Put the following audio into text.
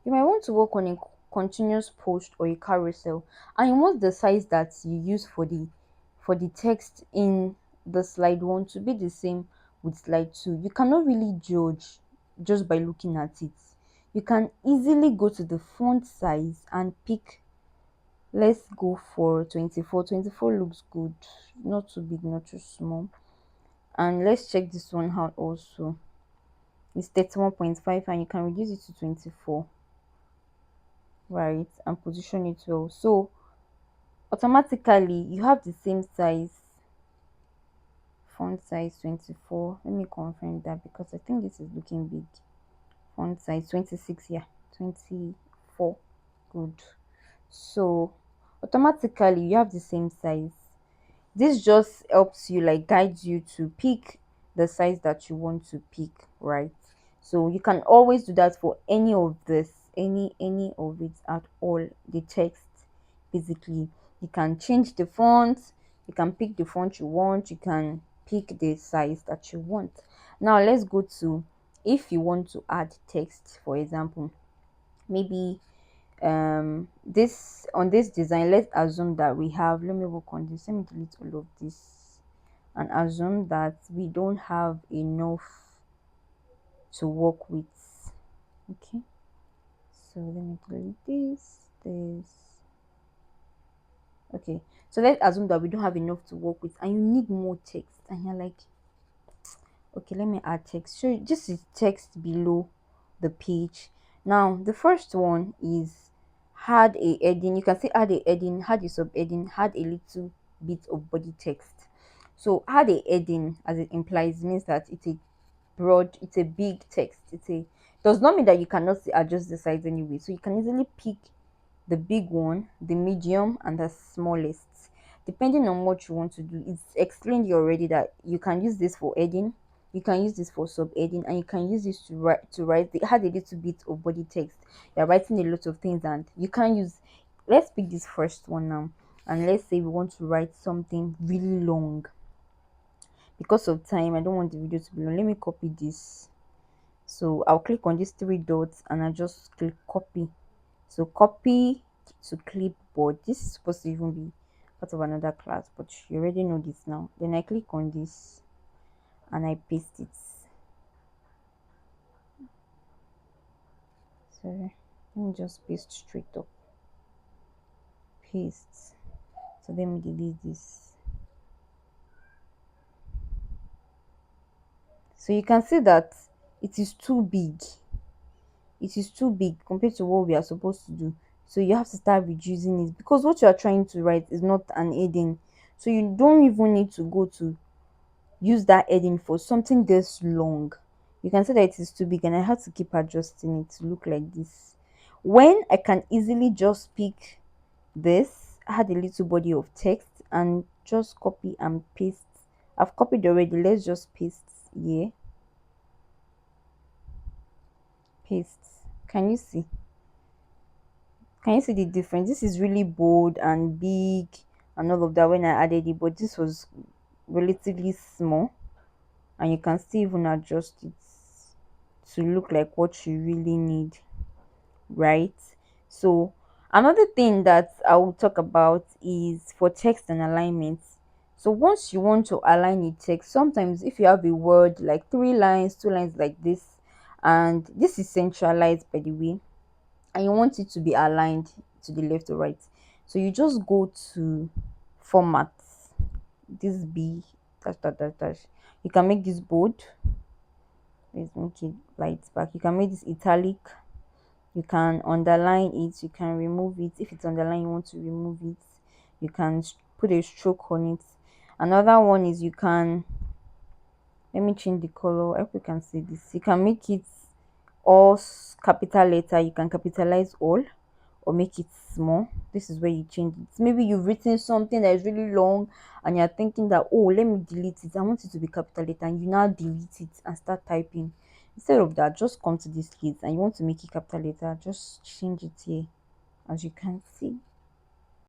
You might want to work on a continuous post or a carousel, and you want the size that you use for the text in the slide one to be the same with slide two. You cannot really judge just by looking at it. You can easily go to the font size and pick. Let's go for 24. 24 looks good, not too big, not too small. And let's check this one out also. It's 31.5 and you can reduce it to 24, right? And position it well. So automatically you have the same size, font size 24. Let me confirm that because I think this is looking big. Font size 26, yeah, 24. Good. So automatically you have the same size. This just helps you, like guides you to pick the size that you want to pick, right? So you can always do that for any of this, any of it at all. The text, basically, you can change the font, you can pick the font you want, you can pick the size that you want. Now let's go to, if you want to add text, for example, maybe this, on this design, let's assume that we have, let me work on this, let me delete all of this and assume that we don't have enough to work with. Okay, so let me delete this. Okay, so let's assume that we don't have enough to work with and you need more text and you're like, okay, let me add text. So this is text below the page. Now the first one is add a heading. You can say add a heading, add a subheading, add a little bit of body text. So add a heading, as it implies, means that it's a broad, it's a big text. It's a, does not mean that you cannot adjust the size anyway. So you can easily pick the big one, the medium, and the smallest, depending on what you want to do. It's explained here already that you can use this for heading, you can use this for subheading, and you can use this to write. It had a little bit of body text. You're writing a lot of things, and you can use. Let's pick this first one now, and let's say we want to write something really long. Because of time, I don't want the video to be long. Let me copy this. So I'll click on these three dots, and I just click copy. So copy to clipboard. This is supposed to even be part of another class, but you already know this now. Then I click on this and I paste it. So let me just paste straight up. Paste. So let me delete this. So you can see that it is too big. It is too big compared to what we are supposed to do. So you have to start reducing it because what you are trying to write is not an heading. So you don't even need to go to use that heading for something this long. You can see that it is too big and I have to keep adjusting it to look like this. When I can easily just pick this, add a little body of text and just copy and paste. I've copied already. Let's just paste here. Paste. Can you see? Can you see the difference? This is really bold and big and all of that when I added it, but this was relatively small, and you can still even adjust it to look like what you really need, right? So another thing that I will talk about is for text and alignment. So once you want to align a text, sometimes if you have a word like three lines, two lines like this, and this is centralized by the way, and you want it to be aligned to the left or right, so you just go to format, this b dash dash dash dash. You can make this bold. Let's make it light back. You can make this italic. You can underline it. You can remove it. If it's underlined, you want to remove it. You can put a stroke on it. Another one is you can, let me change the color. I hope you can see this. You can make it all capital letter. You can capitalize all or make it small. This is where you change it. Maybe you've written something that is really long and you're thinking that, oh, let me delete it. I want it to be capital letter, and you now delete it and start typing. Instead of that, just come to this list and you want to make it capital letter, just change it here, as you can see.